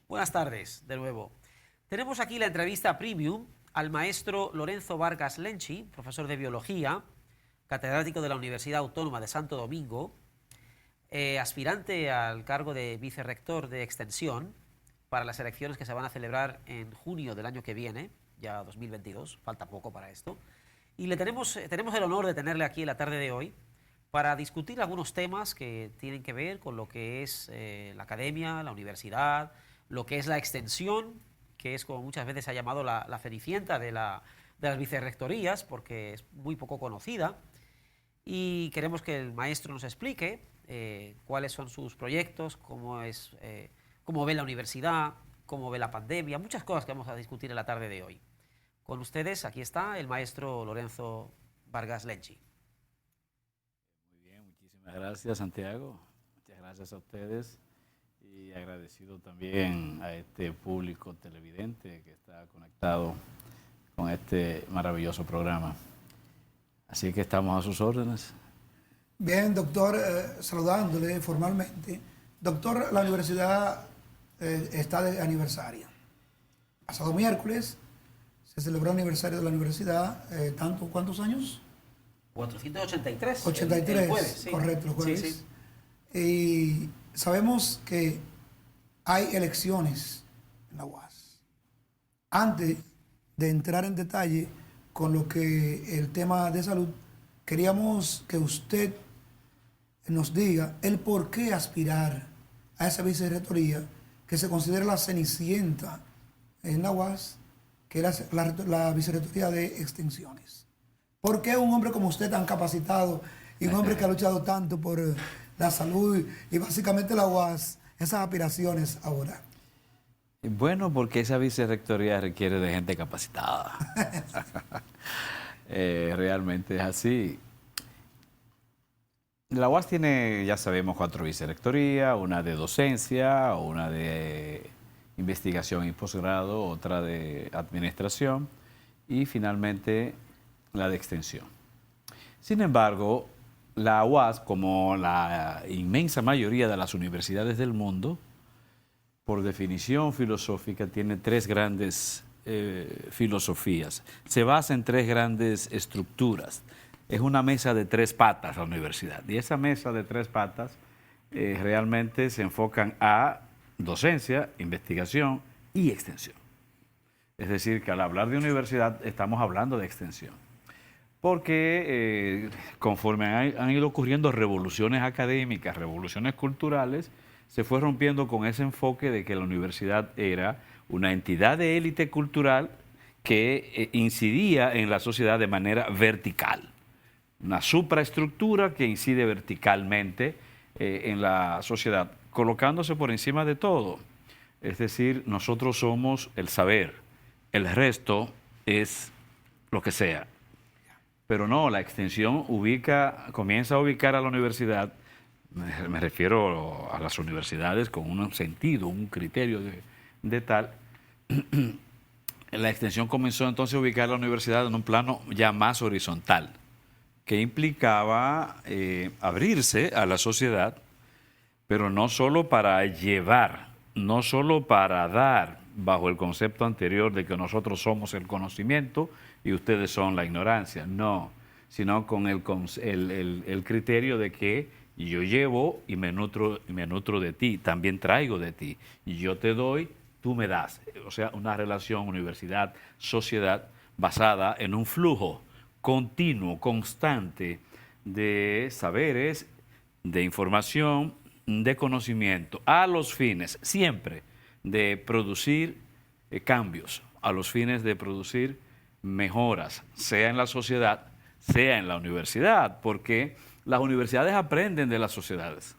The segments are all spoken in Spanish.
Buenas tardes, de nuevo. Tenemos aquí la entrevista premium al maestro Lorenzo Vargas Lenchi, profesor de Biología, catedrático de la Universidad Autónoma de Santo Domingo, aspirante al cargo de vicerrector de Extensión para las elecciones que se van a celebrar en junio del año que viene, ya 2022, falta poco para esto. Y tenemos el honor de tenerle aquí en la tarde de hoy para discutir algunos temas que tienen que ver con lo que es la academia, la universidad, lo que es la extensión, que es como muchas veces se ha llamado la cenicienta de las vicerrectorías, porque es muy poco conocida. Y queremos que el maestro nos explique cuáles son sus proyectos, cómo ve la universidad, cómo ve la pandemia, muchas cosas que vamos a discutir en la tarde de hoy. Con ustedes, aquí está el maestro Lorenzo Vargas Lenchi. Muy bien, muchísimas gracias, Santiago. Muchas gracias a ustedes y agradecido también a este público televidente que está conectado con este maravilloso programa. Así que estamos a sus órdenes. Bien, doctor, saludándole formalmente. Doctor, la universidad está de aniversario. Pasado miércoles se celebró el aniversario de la universidad. ¿Cuántos años? 483. 83, el jueves, sí. Correcto, el jueves. Sí, sí. Y sabemos que hay elecciones en la UAS. Antes de entrar en detalle con lo que el tema de salud, queríamos que usted nos diga el por qué aspirar a esa vicerrectoría que se considera la cenicienta en la UAS, que es la vicerrectoría de extensiones. ¿Por qué un hombre como usted tan capacitado y un hombre que ha luchado tanto por la salud y básicamente la UAS, esas aspiraciones ahora? Bueno, porque esa vicerrectoría requiere de gente capacitada. Realmente es así. La UAS tiene, ya sabemos, 4 vicerrectorías, una de docencia, una de investigación y posgrado, otra de administración y finalmente la de extensión. Sin embargo, la UAS, como la inmensa mayoría de las universidades del mundo, por definición filosófica, tiene 3 grandes filosofías. Se basa en 3 grandes estructuras. Es una mesa de 3 patas la universidad. Y esa mesa de 3 patas realmente se enfocan a docencia, investigación y extensión. Es decir, que al hablar de universidad estamos hablando de extensión. Porque conforme han ido ocurriendo revoluciones académicas, revoluciones culturales, se fue rompiendo con ese enfoque de que la universidad era una entidad de élite cultural que incidía en la sociedad de manera vertical. Una supraestructura que incide verticalmente en la sociedad, colocándose por encima de todo. Es decir, nosotros somos el saber, el resto es lo que sea. Pero no, la extensión comienza a ubicar a la universidad, me refiero a las universidades con un sentido, un criterio de tal. La extensión comenzó entonces a ubicar a la universidad en un plano ya más horizontal, que implicaba abrirse a la sociedad, pero no solo para llevar, no solo para dar, bajo el concepto anterior de que nosotros somos el conocimiento y ustedes son la ignorancia, no, sino con el criterio de que yo llevo y me nutro de ti, también traigo de ti, y yo te doy, tú me das. O sea, una relación universidad-sociedad basada en un flujo continuo, constante de saberes, de información, de conocimiento, a los fines siempre de producir cambios, a los fines de producir mejoras, sea en la sociedad, sea en la universidad, porque las universidades aprenden de las sociedades.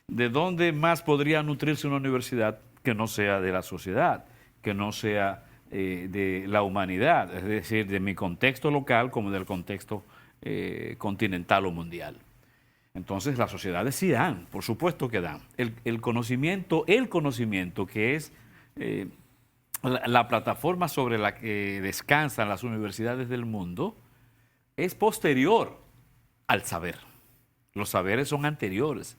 ¿De dónde más podría nutrirse una universidad que no sea de la sociedad, que no sea de la humanidad, es decir, de mi contexto local como del contexto continental o mundial? Entonces las sociedades sí dan, por supuesto que dan. El conocimiento que es la plataforma sobre la que descansan las universidades del mundo, es posterior al saber. Los saberes son anteriores.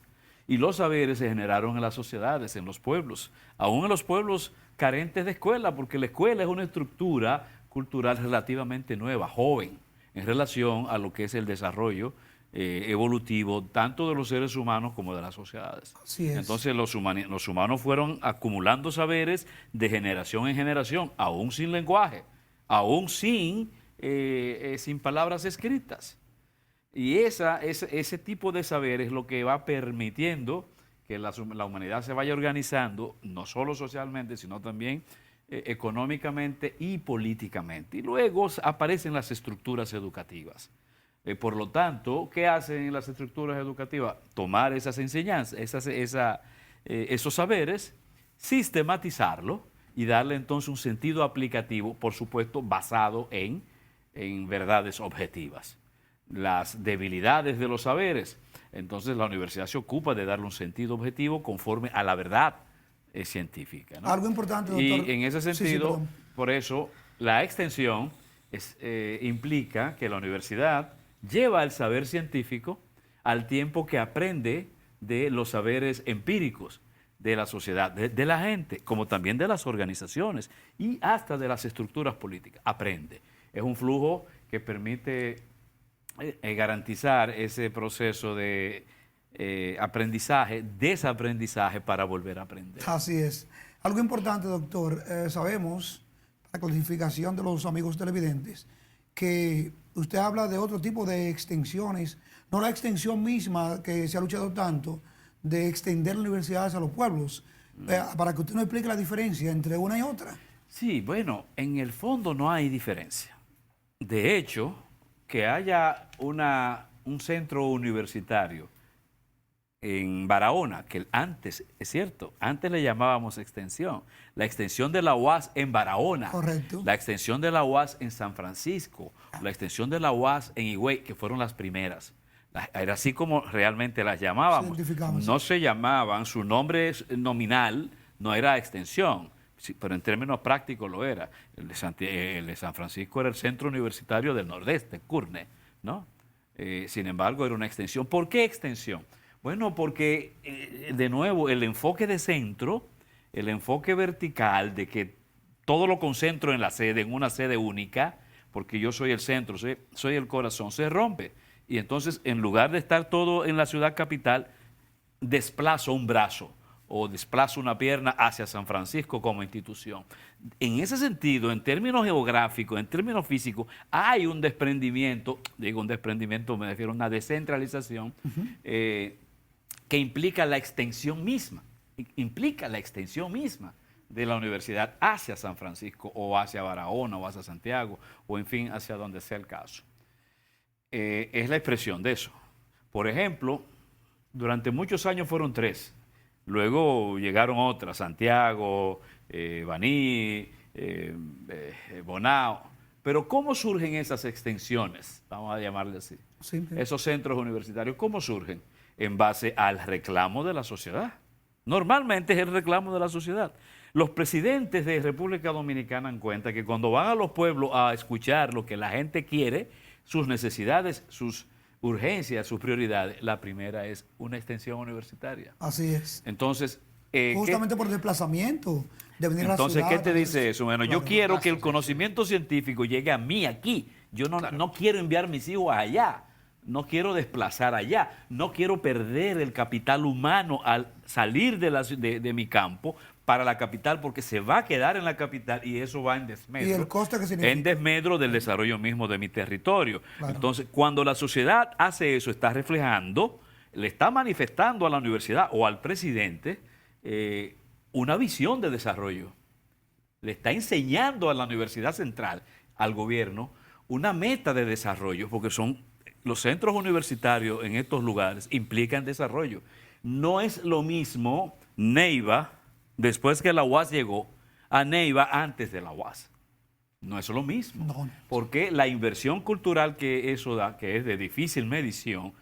Y los saberes se generaron en las sociedades, en los pueblos, aún en los pueblos carentes de escuela, porque la escuela es una estructura cultural relativamente nueva, joven, en relación a lo que es el desarrollo evolutivo tanto de los seres humanos como de las sociedades. Así es. Entonces los humanos fueron acumulando saberes de generación en generación, aún sin lenguaje, aún sin palabras escritas. Y ese tipo de saber es lo que va permitiendo que la humanidad se vaya organizando, no solo socialmente, sino también económicamente y políticamente. Y luego aparecen las estructuras educativas. Por lo tanto, ¿qué hacen las estructuras educativas? Tomar esas enseñanzas, esos saberes, sistematizarlo y darle entonces un sentido aplicativo, por supuesto, basado en verdades objetivas. Las debilidades de los saberes, entonces la universidad se ocupa de darle un sentido objetivo conforme a la verdad científica, ¿no? Algo importante, doctor. Y en ese sentido, por eso, la extensión implica que la universidad lleva el saber científico al tiempo que aprende de los saberes empíricos de la sociedad, de la gente, como también de las organizaciones y hasta de las estructuras políticas. Aprende. Es un flujo que permite garantizar ese proceso de aprendizaje, desaprendizaje para volver a aprender. Así es. Algo importante, doctor, sabemos, la clasificación de los amigos televidentes, que usted habla de otro tipo de extensiones, no la extensión misma que se ha luchado tanto, de extender las universidades a los pueblos, para que usted nos explique la diferencia entre una y otra. Sí, bueno, en el fondo no hay diferencia. De hecho, que haya un centro universitario en Barahona, que antes, es cierto, antes le llamábamos extensión, la extensión de la UAS en Barahona, correcto, la extensión de la UAS en San Francisco, la extensión de la UAS en Higüey, que fueron las primeras. Era así como realmente las llamábamos. No se llamaban, su nombre nominal no era extensión, pero en términos prácticos lo era. El de San Francisco era el Centro Universitario del Nordeste, CURNE, ¿no? Sin embargo, era una extensión. ¿Por qué extensión? Bueno, porque, de nuevo, el enfoque de centro, el enfoque vertical de que todo lo concentro en la sede, en una sede única, porque yo soy el centro, soy el corazón, se rompe. Y entonces, en lugar de estar todo en la ciudad capital, desplazo un brazo o desplazo una pierna hacia San Francisco como institución. En ese sentido, en términos geográficos, en términos físicos, hay un desprendimiento, digo un desprendimiento, me refiero a una descentralización, que implica la extensión misma, de la universidad hacia San Francisco o hacia Barahona o hacia Santiago o en fin, hacia donde sea el caso. Es la expresión de eso. Por ejemplo, durante muchos años fueron 3. Luego llegaron otras, Santiago, Baní, Bonao. Pero ¿cómo surgen esas extensiones? Vamos a llamarle así. Sí. Esos centros universitarios, ¿cómo surgen? En base al reclamo de la sociedad. Normalmente es el reclamo de la sociedad. Los presidentes de República Dominicana dan cuenta que cuando van a los pueblos a escuchar lo que la gente quiere, sus necesidades, sus urgencias, sus prioridades, la primera es una extensión universitaria. Así es. Entonces, justamente por desplazamiento de venir entonces, a la ciudad. ¿qué te dice eso? Bueno, claro, yo quiero que el conocimiento científico llegue a mí aquí. Yo no quiero enviar mis hijos allá. No quiero desplazar allá. No quiero perder el capital humano al salir de mi campo para la capital, porque se va a quedar en la capital y eso va en desmedro. ¿Y el coste que significa? En desmedro del desarrollo mismo de mi territorio. Claro. Entonces, cuando la sociedad hace eso, está reflejando, le está manifestando a la universidad o al presidente una visión de desarrollo. Le está enseñando a la Universidad Central, al gobierno, una meta de desarrollo, porque los centros universitarios en estos lugares implican desarrollo. No es lo mismo Neiva, después que la UAS llegó, a Neiva antes de la UAS. No es lo mismo. No. Porque la inversión cultural que eso da, que es de difícil medición,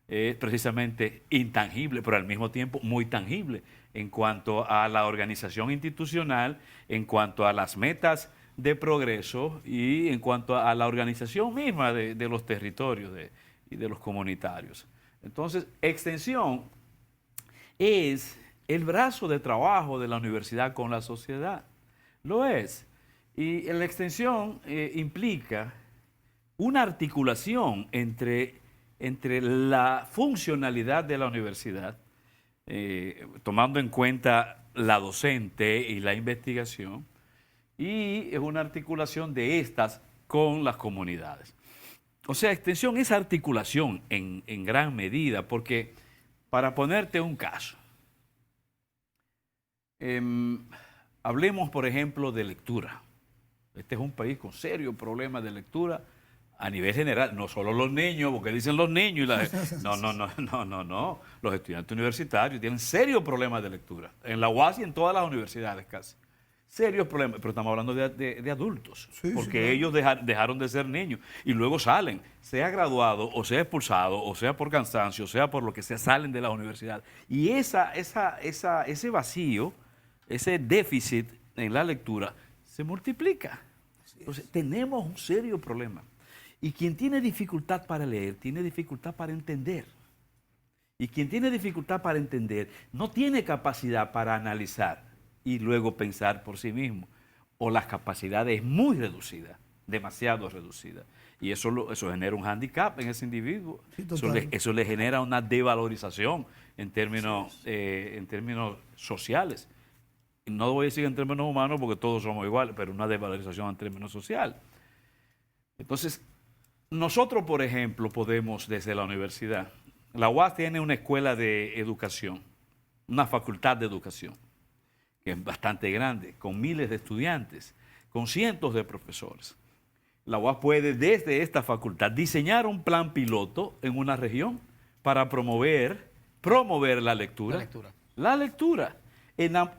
es precisamente intangible, pero al mismo tiempo muy tangible en cuanto a la organización institucional, en cuanto a las metas de progreso y en cuanto a la organización misma de los territorios y de los comunitarios. Entonces, extensión es el brazo de trabajo de la universidad con la sociedad. Lo es. Y la extensión implica una articulación entre la funcionalidad de la universidad, tomando en cuenta la docente y la investigación, y es una articulación de estas con las comunidades. O sea, extensión es articulación en gran medida, porque para ponerte un caso, hablemos, por ejemplo, de lectura. Este es un país con serios problemas de lectura a nivel general, no solo los niños, porque dicen los niños. No. Los estudiantes universitarios tienen serios problemas de lectura, en la UAS y en todas las universidades casi. Serios problemas, pero estamos hablando de adultos, porque ellos dejaron de ser niños y luego salen, sea graduado o sea expulsado, o sea por cansancio, o sea por lo que sea, salen de la universidad. Y ese vacío, ese déficit en la lectura se multiplica. Entonces, tenemos un serio problema. Y quien tiene dificultad para leer, tiene dificultad para entender. Y quien tiene dificultad para entender, no tiene capacidad para analizar y luego pensar por sí mismo. O las capacidades muy reducidas, demasiado reducidas. Y eso genera un hándicap en ese individuo. Sí, eso le genera una devalorización en términos sociales. No voy a decir en términos humanos porque todos somos iguales, pero una desvalorización en términos sociales. Entonces, nosotros, por ejemplo, podemos desde la universidad, la UAS tiene una escuela de educación, una facultad de educación, que es bastante grande, con miles de estudiantes, con cientos de profesores. La UAS puede desde esta facultad diseñar un plan piloto en una región para promover la lectura. La lectura.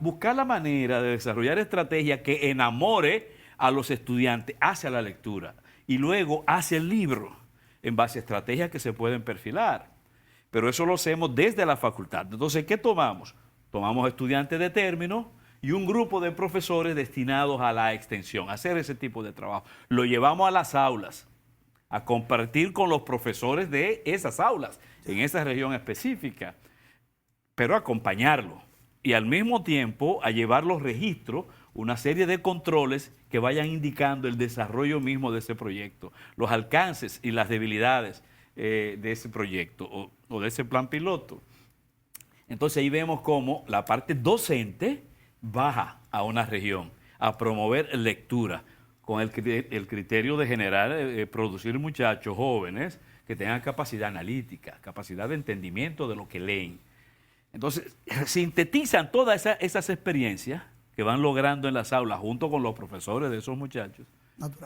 Buscar la manera de desarrollar estrategias que enamore a los estudiantes hacia la lectura y luego hacia el libro en base a estrategias que se pueden perfilar. Pero eso lo hacemos desde la facultad. Entonces, ¿qué tomamos? Tomamos estudiantes de término y un grupo de profesores destinados a la extensión, a hacer ese tipo de trabajo. Lo llevamos a las aulas, a compartir con los profesores de esas aulas, en esa región específica, pero acompañarlo. Y al mismo tiempo a llevar los registros, una serie de controles que vayan indicando el desarrollo mismo de ese proyecto, los alcances y las debilidades de ese proyecto o de ese plan piloto. Entonces ahí vemos cómo la parte docente baja a una región a promover lectura con el criterio de generar, producir muchachos jóvenes que tengan capacidad analítica, capacidad de entendimiento de lo que leen. Entonces, sintetizan todas esas experiencias que van logrando en las aulas junto con los profesores de esos muchachos,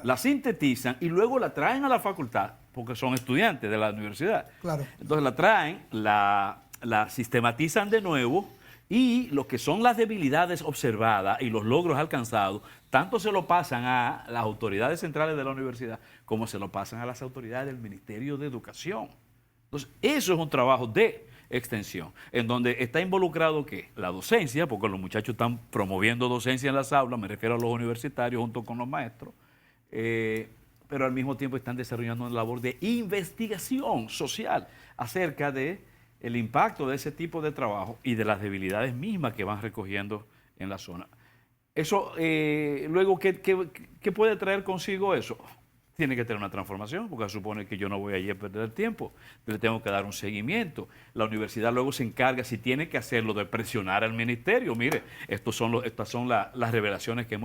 las sintetizan y luego la traen a la facultad, porque son estudiantes de la universidad. Claro. Entonces la traen, la sistematizan de nuevo y lo que son las debilidades observadas y los logros alcanzados, tanto se lo pasan a las autoridades centrales de la universidad como se lo pasan a las autoridades del Ministerio de Educación. Entonces, eso es un trabajo de extensión, en donde está involucrado ¿qué? La docencia, porque los muchachos están promoviendo docencia en las aulas, me refiero a los universitarios junto con los maestros, pero al mismo tiempo están desarrollando una labor de investigación social acerca de el impacto de ese tipo de trabajo y de las debilidades mismas que van recogiendo en la zona. Eso, luego, ¿qué puede traer consigo eso? Tiene que tener una transformación, porque supone que yo no voy allí a perder el tiempo, le tengo que dar un seguimiento. La universidad luego se encarga, si tiene que hacerlo, de presionar al ministerio. Mire, estas son las revelaciones que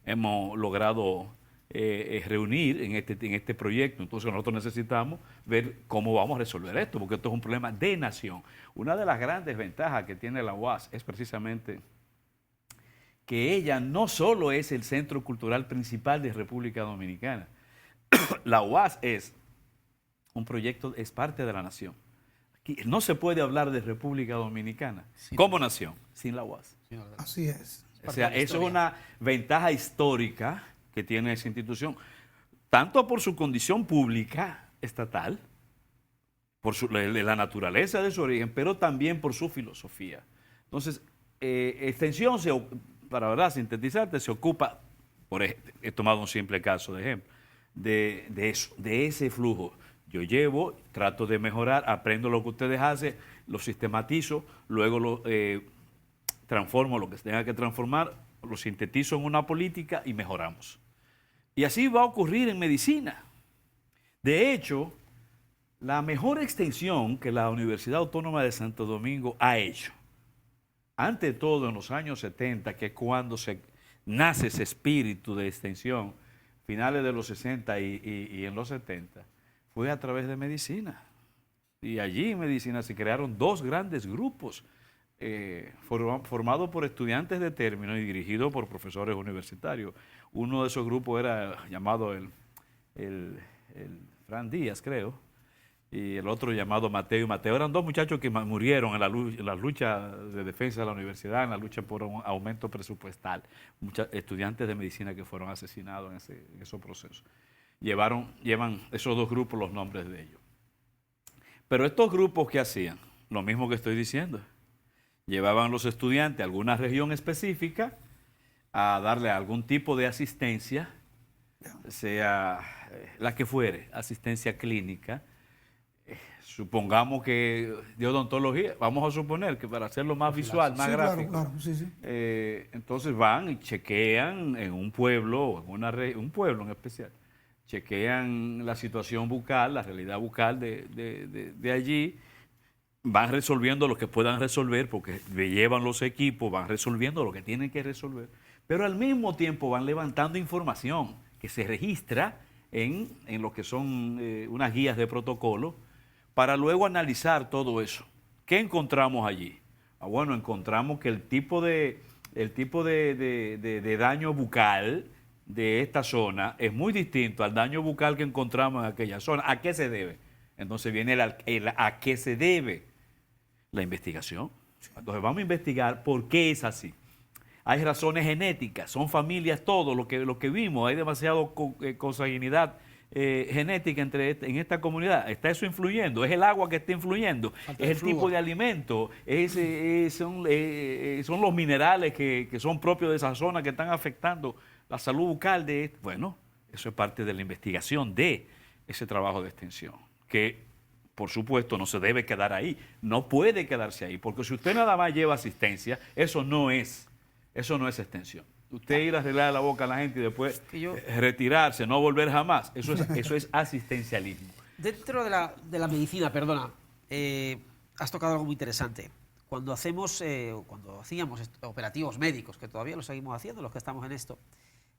hemos logrado reunir en este proyecto. Entonces nosotros necesitamos ver cómo vamos a resolver esto, porque esto es un problema de nación. Una de las grandes ventajas que tiene la UAS es precisamente que ella no solo es el centro cultural principal de República Dominicana. La UAS es un proyecto, es parte de la nación. Aquí no se puede hablar de República Dominicana como nación sin la UAS. Así es. O sea, eso es una ventaja histórica que tiene esa institución, tanto por su condición pública estatal, por la naturaleza de su origen, pero también por su filosofía. Entonces, extensión, para sintetizarte, se ocupa, he tomado un simple caso de ejemplo, de ese flujo. Yo llevo, trato de mejorar, aprendo lo que ustedes hacen, lo sistematizo, luego lo transformo lo que se tenga que transformar, lo sintetizo en una política y mejoramos. Y así va a ocurrir en medicina. De hecho, la mejor extensión que la Universidad Autónoma de Santo Domingo ha hecho, ante todo en los años 70, que es cuando nace ese espíritu de extensión, finales de los 60 y en los 70, fue a través de medicina. Y allí en medicina se crearon 2 grandes grupos formados por estudiantes de término y dirigidos por profesores universitarios. Uno de esos grupos era llamado el Fran Díaz, creo, y el otro llamado Mateo y Mateo. Eran 2 muchachos que murieron en la lucha de defensa de la universidad, en la lucha por un aumento presupuestal. Muchos estudiantes de medicina que fueron asesinados en esos procesos. Llevan esos 2 grupos los nombres de ellos. Pero estos grupos, ¿qué hacían? Lo mismo que estoy diciendo. Llevaban los estudiantes a alguna región específica a darle algún tipo de asistencia, sea la que fuere, asistencia clínica. Supongamos que de odontología, vamos a suponer que para hacerlo más visual, más gráfico. Claro, sí. Entonces van y chequean en un pueblo, un pueblo en especial, chequean la situación bucal, la realidad bucal de allí, van resolviendo lo que puedan resolver, porque llevan los equipos, van resolviendo lo que tienen que resolver, pero al mismo tiempo van levantando información que se registra en lo que son unas guías de protocolo, para luego analizar todo eso. ¿Qué encontramos allí? Bueno, encontramos que el tipo de daño bucal de esta zona es muy distinto al daño bucal que encontramos en aquella zona. ¿A qué se debe? Entonces viene el a qué se debe la investigación. Entonces vamos a investigar por qué es así. Hay razones genéticas, son familias, todo lo que vimos, hay demasiado consanguinidad genética en esta comunidad. ¿Está eso influyendo? ¿Es el agua que está influyendo? ¿Es el tipo de alimento? ¿Son los minerales que son propios de esa zona que están afectando la salud bucal de esto? Bueno, eso es parte de la investigación de ese trabajo de extensión, que por supuesto no se debe quedar ahí, no puede quedarse ahí, porque si usted nada más lleva asistencia, eso no es extensión. Usted ir a arreglar la boca a la gente y después retirarse, no volver jamás, eso es asistencialismo. Dentro de la medicina, perdona, has tocado algo muy interesante. Cuando hacíamos operativos médicos, que todavía lo seguimos haciendo, los que estamos en esto,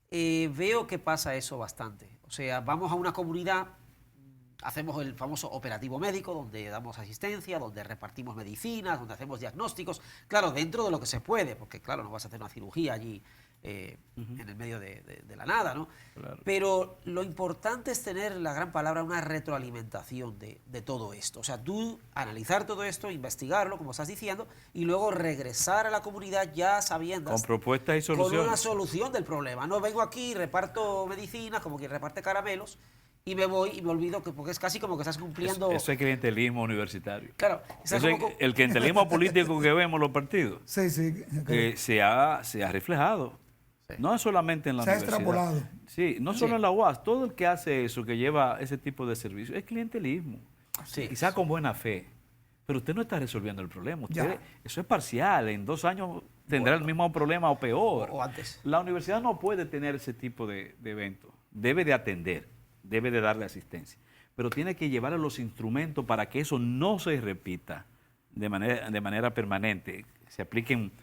veo que pasa eso bastante. O sea, vamos a una comunidad, hacemos el famoso operativo médico, donde damos asistencia, donde repartimos medicinas, donde hacemos diagnósticos, claro, dentro de lo que se puede, porque claro, no vas a hacer una cirugía allí en el medio de la nada, ¿no? Claro. Pero lo importante es tener, la gran palabra, una retroalimentación de todo esto. O sea, tú analizar todo esto, investigarlo, como estás diciendo, y luego regresar a la comunidad ya sabiendo... Con propuestas y soluciones. Con una solución del problema. No vengo aquí, reparto medicinas, como quien reparte caramelos, y me voy y me olvido, porque es casi como que estás cumpliendo... Eso es clientelismo universitario. Claro. El clientelismo político que vemos en los partidos sí. Se ha reflejado. Sí. No es solamente en la universidad. Se ha extrapolado. Sí, no solo en la UAS. Todo el que hace eso, que lleva ese tipo de servicio, es clientelismo. Sí. Quizá con buena fe. Pero usted no está resolviendo el problema. Eso es parcial. En 2 años tendrá el mismo problema o peor. O antes. La universidad no puede tener ese tipo de evento. Debe de atender. Debe de darle asistencia, pero tiene que llevarle los instrumentos para que eso no se repita de manera permanente. Se apliquen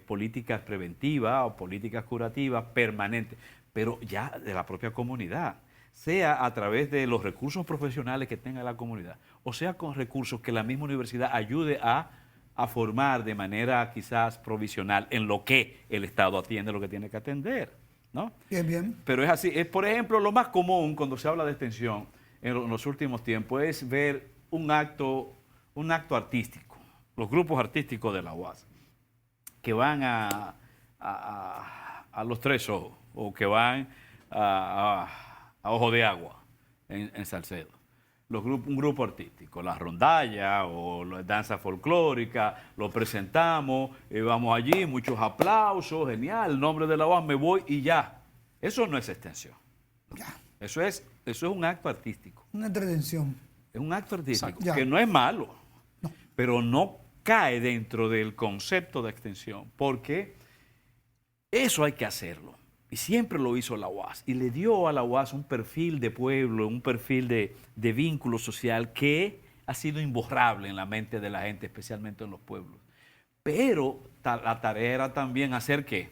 políticas preventivas o políticas curativas permanentes, pero ya de la propia comunidad, sea a través de los recursos profesionales que tenga la comunidad, o sea con recursos que la misma universidad ayude a formar de manera quizás provisional en lo que el Estado atiende lo que tiene que atender, ¿no? Bien. Pero es así. Por ejemplo, lo más común cuando se habla de extensión en los últimos tiempos es ver un acto artístico, los grupos artísticos de la UAS, que van a los Tres Ojos o que van a Ojo de Agua en Salcedo. Un grupo artístico, la rondalla o la danza folclórica, lo presentamos, vamos allí, muchos aplausos, genial, el nombre de la UAS, me voy y ya. Eso no es extensión. Eso es eso es un acto artístico. Una entretención. Es un acto artístico, Ya. que no es malo, pero no cae dentro del concepto de extensión, porque eso hay que hacerlo. Y siempre lo hizo la UAS. Y le dio a la UAS un perfil de pueblo, un perfil de vínculo social que ha sido imborrable en la mente de la gente, especialmente en los pueblos. Pero la tarea era también hacer ¿qué?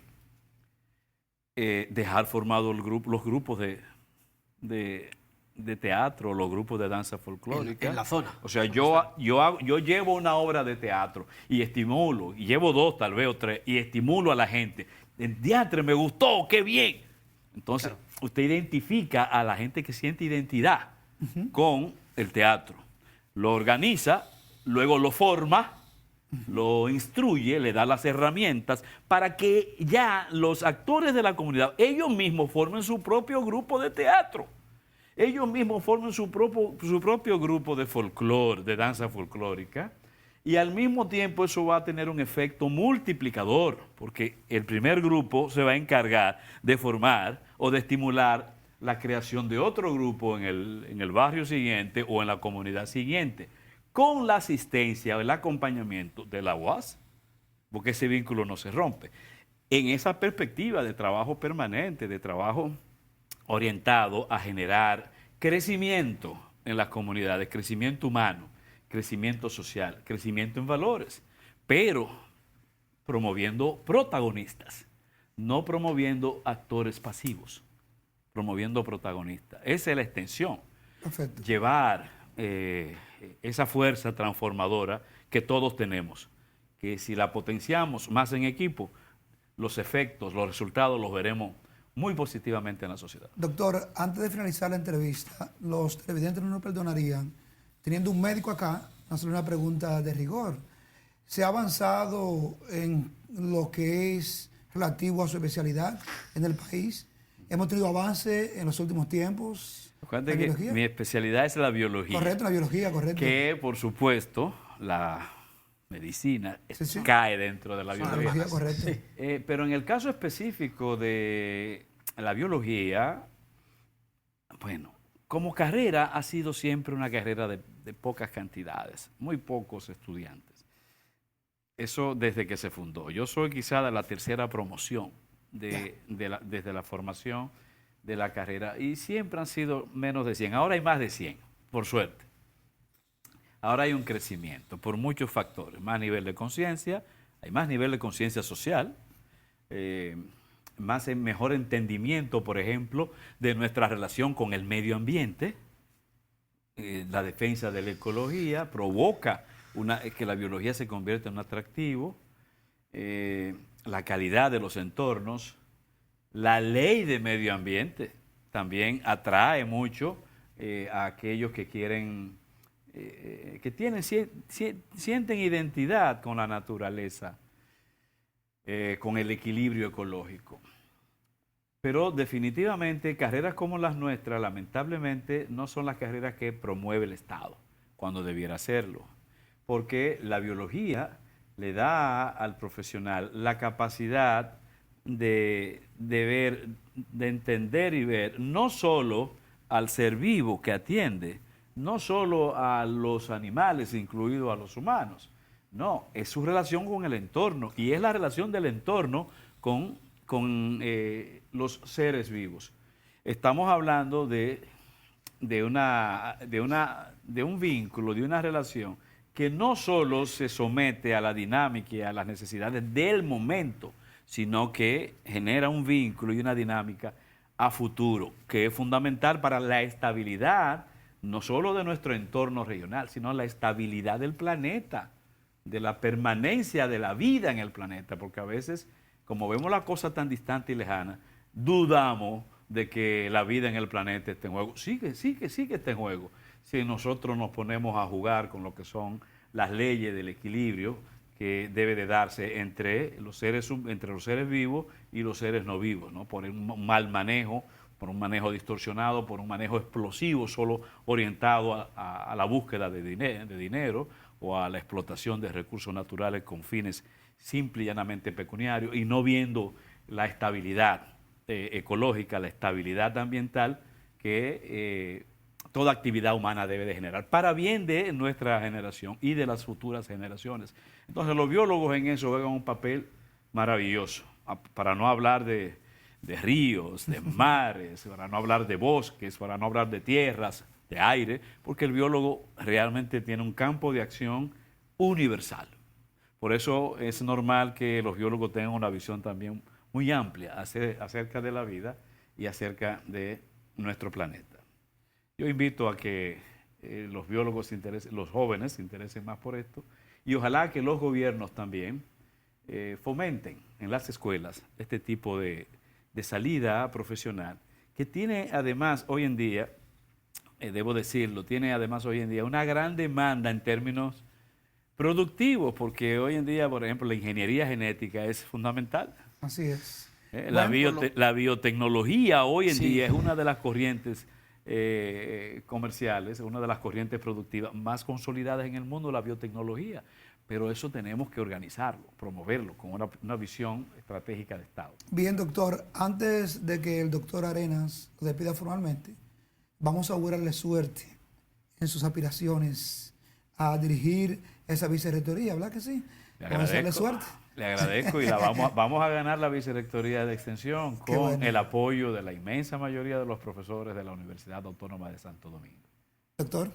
Dejar formados los grupos de teatro, los grupos de danza folclórica. En la zona. O sea, yo llevo una obra de teatro y estimulo, y llevo 2 tal vez o 3, y estimulo a la gente. El teatro me gustó, qué bien. Entonces, claro, usted identifica a la gente que siente identidad con el teatro. Lo organiza, luego lo forma, lo instruye, le da las herramientas para que ya los actores de la comunidad, ellos mismos formen su propio grupo de teatro. Ellos mismos forman su propio grupo de folclore, de danza folclórica, y al mismo tiempo eso va a tener un efecto multiplicador, porque el primer grupo se va a encargar de formar o de estimular la creación de otro grupo en el barrio siguiente o en la comunidad siguiente, con la asistencia o el acompañamiento de la UAS, porque ese vínculo no se rompe. En esa perspectiva de trabajo permanente, de trabajo orientado a generar crecimiento en las comunidades, crecimiento humano, crecimiento social, crecimiento en valores, pero promoviendo protagonistas, no promoviendo actores pasivos, promoviendo protagonistas. Esa es la extensión. Perfecto. Llevar esa fuerza transformadora que todos tenemos, que si la potenciamos más en equipo, los efectos, los resultados los veremos muy positivamente en la sociedad. Doctor, antes de finalizar la entrevista, los televidentes no nos perdonarían, teniendo un médico acá, hacerle una pregunta de rigor. ¿Se ha avanzado en lo que es relativo a su especialidad en el país? ¿Hemos tenido avance en los últimos tiempos? Acuérdate que mi especialidad es la biología. Correcto, la biología, correcto. Que, por supuesto, la medicina cae dentro de la biología. Correcto. Sí. Pero en el caso específico de la biología, bueno, como carrera ha sido siempre una carrera de pocas cantidades, muy pocos estudiantes. Eso desde que se fundó. Yo soy quizá de la tercera promoción desde la formación de la carrera y siempre han sido menos de 100. Ahora hay más de 100, por suerte. Ahora hay un crecimiento por muchos factores, más nivel de conciencia, hay más nivel de conciencia social, mejor entendimiento, por ejemplo, de nuestra relación con el medio ambiente. La defensa de la ecología provoca que la biología se convierta en un atractivo, la calidad de los entornos, la ley de medio ambiente también atrae mucho a aquellos que quieren, sienten identidad con la naturaleza, con el equilibrio ecológico. Pero definitivamente carreras como las nuestras, lamentablemente, no son las carreras que promueve el Estado, cuando debiera hacerlo. Porque la biología le da al profesional la capacidad de ver, de entender y ver, no solo al ser vivo que atiende, no solo a los animales, incluidos a los humanos. No, es su relación con el entorno y es la relación del entorno con los seres vivos. Estamos hablando de un vínculo, de una relación que no solo se somete a la dinámica y a las necesidades del momento, sino que genera un vínculo y una dinámica a futuro, que es fundamental para la estabilidad, no solo de nuestro entorno regional, sino la estabilidad del planeta, de la permanencia de la vida en el planeta, porque a veces, como vemos la cosa tan distante y lejana, dudamos de que la vida en el planeta esté en juego. Sí que está en juego. Si nosotros nos ponemos a jugar con lo que son las leyes del equilibrio que debe de darse entre los seres vivos y los seres no vivos, ¿no? Por un mal manejo, por un manejo distorsionado, por un manejo explosivo, solo orientado a la búsqueda de dinero o a la explotación de recursos naturales con fines simple y llanamente pecuniarios y no viendo la estabilidad ecológica, la estabilidad ambiental, que toda actividad humana debe de generar, para bien de nuestra generación y de las futuras generaciones. Entonces los biólogos en eso juegan un papel maravilloso, para no hablar de ríos, de mares, para no hablar de bosques, para no hablar de tierras, de aire, porque el biólogo realmente tiene un campo de acción universal. Por eso es normal que los biólogos tengan una visión también muy amplia acerca de la vida y acerca de nuestro planeta. Yo invito a que los biólogos los jóvenes se interesen más por esto y ojalá que los gobiernos también fomenten en las escuelas este tipo de salida profesional que tiene además hoy en día, debo decirlo, tiene además hoy en día una gran demanda en términos productivos, porque hoy en día, por ejemplo, la ingeniería genética es fundamental. Así es. La biotecnología hoy en día es una de las corrientes comerciales, una de las corrientes productivas más consolidadas en el mundo, la biotecnología. Pero eso tenemos que organizarlo, promoverlo con una visión estratégica de Estado. Bien, doctor, antes de que el doctor Arenas lo despida formalmente, vamos a augurarle suerte en sus aspiraciones a dirigir esa vicerrectoría, ¿verdad que sí? Vamos a hacerle suerte. Le agradezco y vamos a ganar la vicerrectoría de Extensión con el apoyo de la inmensa mayoría de los profesores de la Universidad Autónoma de Santo Domingo. Doctor.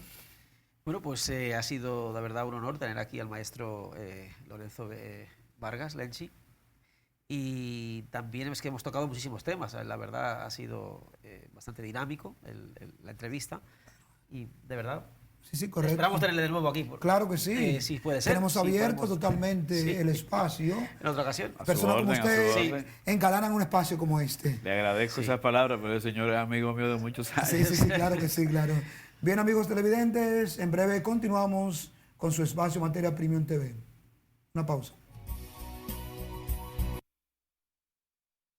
Bueno, pues ha sido de verdad un honor tener aquí al maestro Lorenzo Vargas Lenchi. Y también es que hemos tocado muchísimos temas. La verdad ha sido bastante dinámico la entrevista. Y de verdad, sí, correcto. Esperamos tenerle de nuevo aquí. Claro que sí. Sí, puede ser. Tenemos abierto totalmente el espacio. En otra ocasión. Personas como usted engalanan un espacio como este. Le agradezco esas palabras, pero el señor es amigo mío de muchos años. Sí, claro que sí, claro. Bien, amigos televidentes, en breve continuamos con su espacio Materia Premium TV. Una pausa.